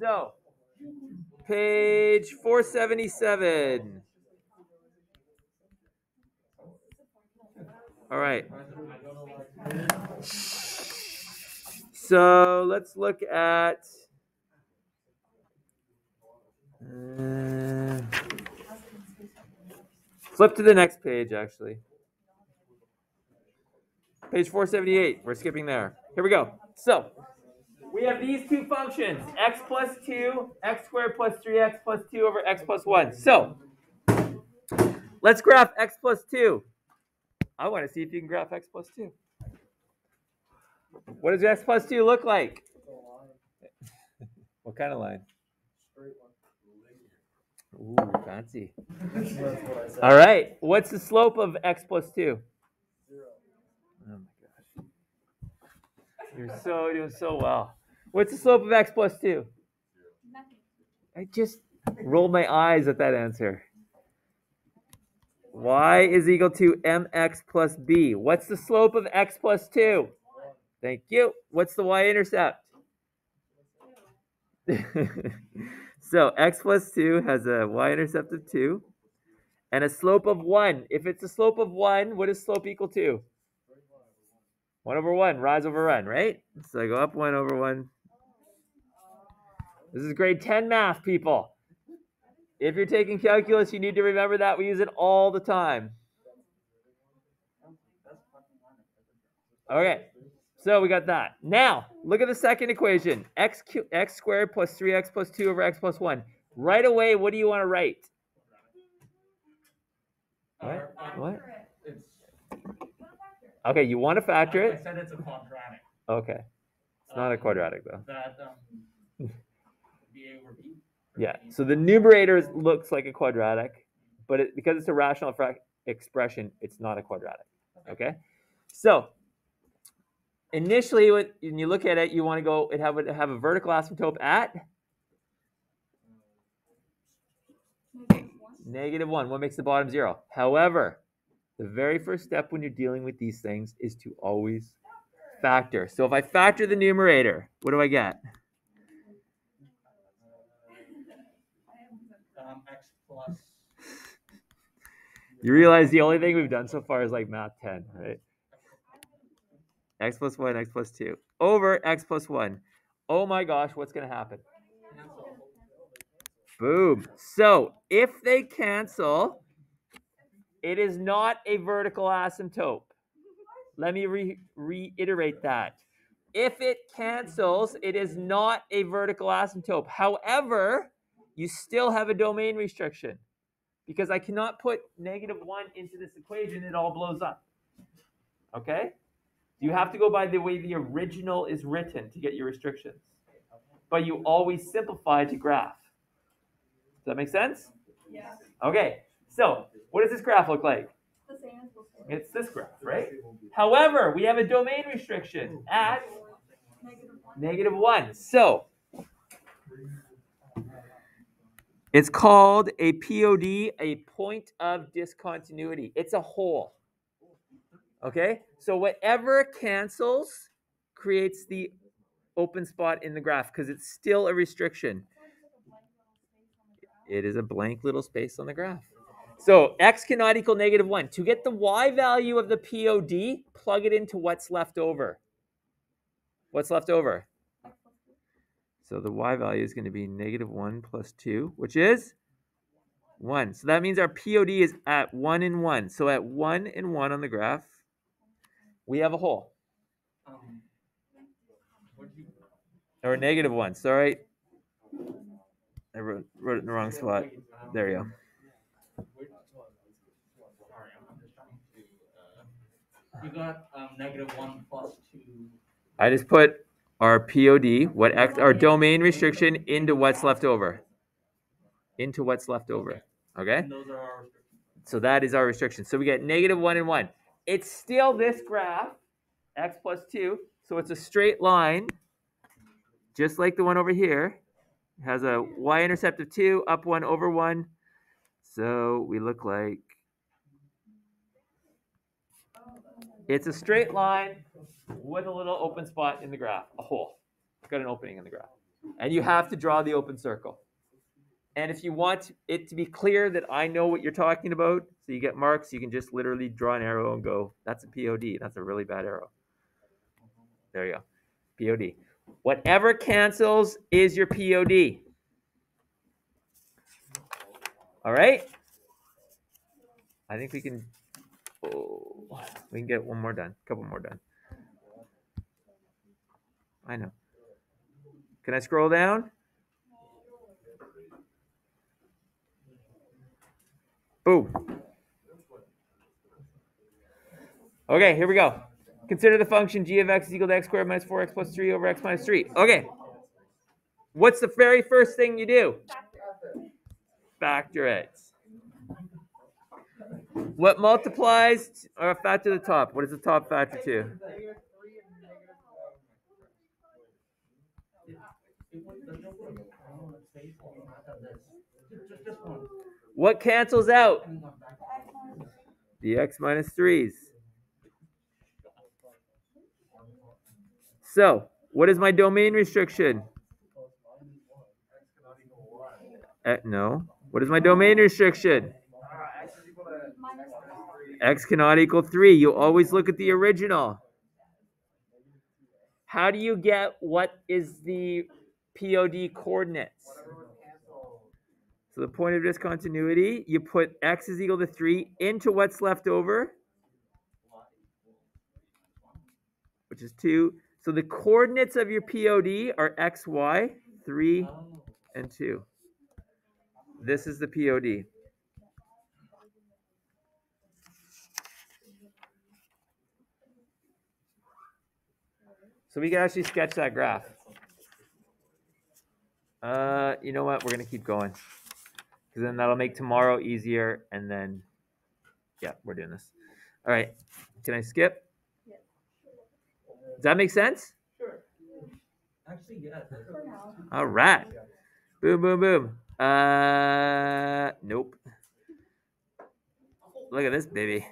So, page 477. All right. So let's look at flip to the next page, actually. Page 478. We're skipping there. Here we go. So we have these two functions, x plus 2, x squared plus 3x plus 2 over x plus 1. So let's graph x plus 2. I want to see if you can graph x plus 2. What does x plus 2 look like? What kind of line? Ooh, fancy. All right. What's the slope of x plus 2? 0. Oh my gosh. You're doing so well. What's the slope of x plus 2? Nothing. I just rolled my eyes at that answer. Y is equal to mx plus b. What's the slope of x plus 2? Thank you. What's the y-intercept? So x plus 2 has a y-intercept of 2 and a slope of 1. If it's a slope of 1, what is slope equal to? 1 over 1, rise over run, right? So I go up 1 over 1. This is grade 10 math, people. If you're taking calculus, you need to remember that. We use it all the time. Okay, so we got that. Now, look at the second equation. X squared plus 3x plus 2 over x plus 1. Right away, what do you want to write? What? Okay, you want to factor it? I said it's a quadratic. Okay. It's not a quadratic, though. That b over b. Yeah, so the numerator looks like a quadratic, but because it's a rational expression, it's not a quadratic. Okay? So, initially, when you look at it, you want to go and have a vertical asymptote at? -1. What makes the bottom 0? However, the very first step when you're dealing with these things is to always factor. So if I factor the numerator, what do I get? X plus. You realize the only thing we've done so far is like math 10, right? X plus 1, x plus 2 over x plus 1. Oh my gosh, what's going to happen? Boom. So if they cancel, it is not a vertical asymptote. Let me reiterate that. If it cancels, it is not a vertical asymptote. However, you still have a domain restriction because I cannot put -1 into this equation. It all blows up. Okay? You have to go by the way the original is written to get your restrictions. But you always simplify to graph. Does that make sense? Yeah. Okay, so what does this graph look like? The same as before. It's this graph, right? However, we have a domain restriction at -1. So it's called a POD, a point of discontinuity. It's a hole. Okay, so whatever cancels creates the open spot in the graph because it's still a restriction. It is a blank little space on the graph. So x cannot equal -1. To get the y value of the POD, plug it into what's left over. What's left over? So the y value is going to be -1 plus 2, which is 1. So that means our POD is at 1 and 1. So at 1 and 1 on the graph, we have a hole. Or -1. Sorry. I wrote it in the wrong spot. There you go. Sorry, I'm just trying to. You got -1 plus 2. I just put our POD, our domain restriction, into what's left over. Into what's left over. Okay? And those are our restrictions. So that is our restriction. So we get -1 and 1. It's still this graph, x plus 2. So it's a straight line, just like the one over here. It has a y-intercept of 2, up 1, over 1. So we look like it's a straight line with a little open spot in the graph, a hole. It's got an opening in the graph. And you have to draw the open circle. And if you want it to be clear that I know what you're talking about, so you get marks, you can just literally draw an arrow and go, that's a POD. That's a really bad arrow. There you go. POD. Whatever cancels is your POD. All right? I think we can get one more done, a couple more done. I know. Can I scroll down? Boom. Okay, here we go. Consider the function g of x is equal to x squared minus 4x plus 3 over x minus 3. Okay. What's the very first thing you do? Factor it. What multiplies or factor the top? What is the top factor to? What cancels out? The x minus 3's. So, what is my domain restriction? No. What is my domain restriction? X cannot equal 3. You always look at the original. How do you get what is the POD coordinates? So the point of discontinuity, you put x is equal to 3 into what's left over, which is 2. So the coordinates of your POD are x, y, 3, and 2. This is the POD. So we can actually sketch that graph. You know what? We're going to keep going. Because then that'll make tomorrow easier. And then, yeah, we're doing this. All right. Can I skip? Does that make sense? Sure. Actually, yeah. All right. Boom, boom, boom. Nope. Look at this, baby.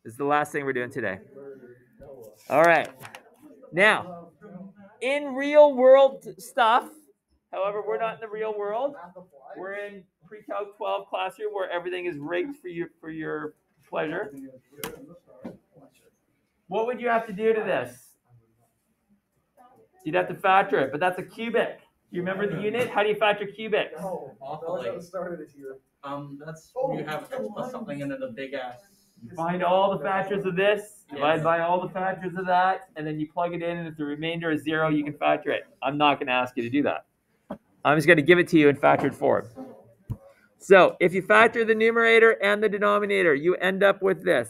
This is the last thing we're doing today. All right. Now, in real world stuff, however, we're not in the real world. We're in pre-calc 12 classroom where everything is rigged for your pleasure. What would you have to do to this? You'd have to factor it, but that's a cubic. Do you remember the unit? How do you factor cubics? That's you have x plus something and then the big ass. You find all the factors of this, divide by all the factors of that, and then you plug it in, and if the remainder is 0, you can factor it. I'm not going to ask you to do that. I'm just going to give it to you in factored form. So if you factor the numerator and the denominator, you end up with this.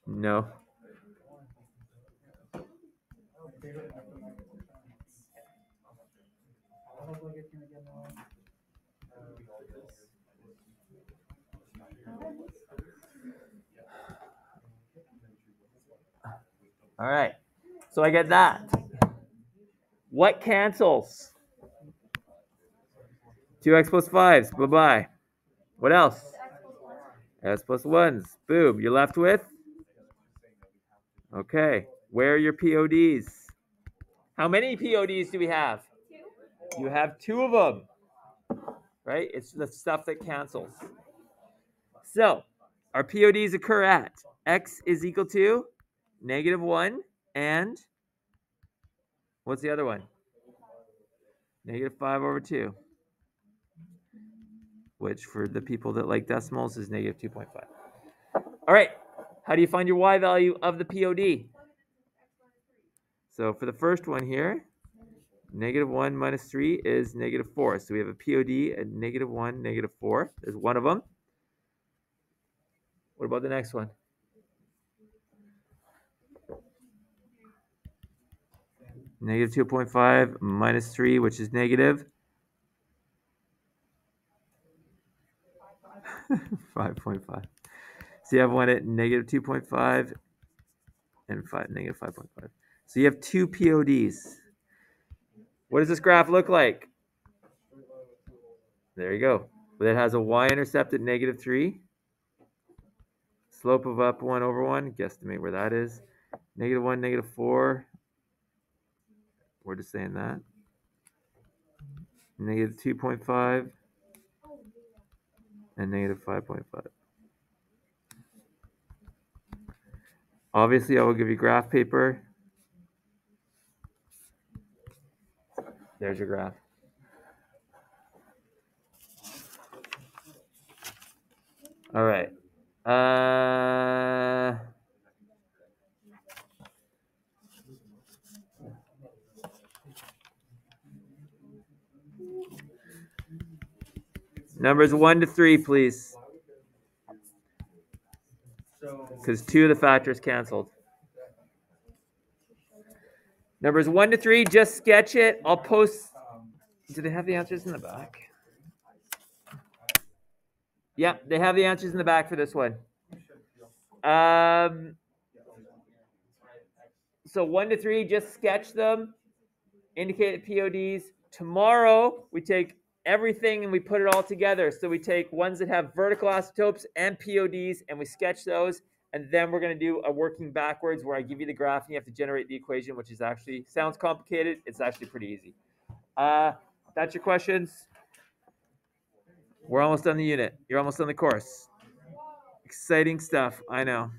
No. All right. So I get that. What cancels? 2x plus 5s. Bye-bye. What else? X plus 1s. Boom. You're left with? Okay. Where are your PODs? How many PODs do we have? 2. You have 2 of them. Right? It's the stuff that cancels. So, our PODs occur at x is equal to -1 and what's the other one? -5/2. Which for the people that like decimals is -2.5. All right. How do you find your y value of the POD? So for the first one here, -1 minus 3 is -4. So we have a POD at -1, -4. There's one of them. What about the next one? -2.5 minus 3, which is negative 5.5. So you have one at -2.5 and -5.5. So you have 2 PODs. What does this graph look like? There you go. But it has a y-intercept at -3. Slope of up 1/1. Guesstimate where that is. -1, -4. We're just saying that. -2.5 and -5.5. Obviously, I will give you graph paper. There's your graph. All right. Numbers 1 to 3, please. Because 2 of the factors canceled. Numbers 1 to 3, just sketch it. I'll post. Do they have the answers in the back? Yeah, they have the answers in the back for this one. So 1 to 3, just sketch them. Indicate the PODs. Tomorrow, we take everything and we put it all together. So we take ones that have vertical asymptotes and PODs and we sketch those. And then we're going to do a working backwards where I give you the graph and you have to generate the equation, which is actually, sounds complicated. It's actually pretty easy. That's your questions. We're almost done the unit. You're almost done the course. Exciting stuff, I know.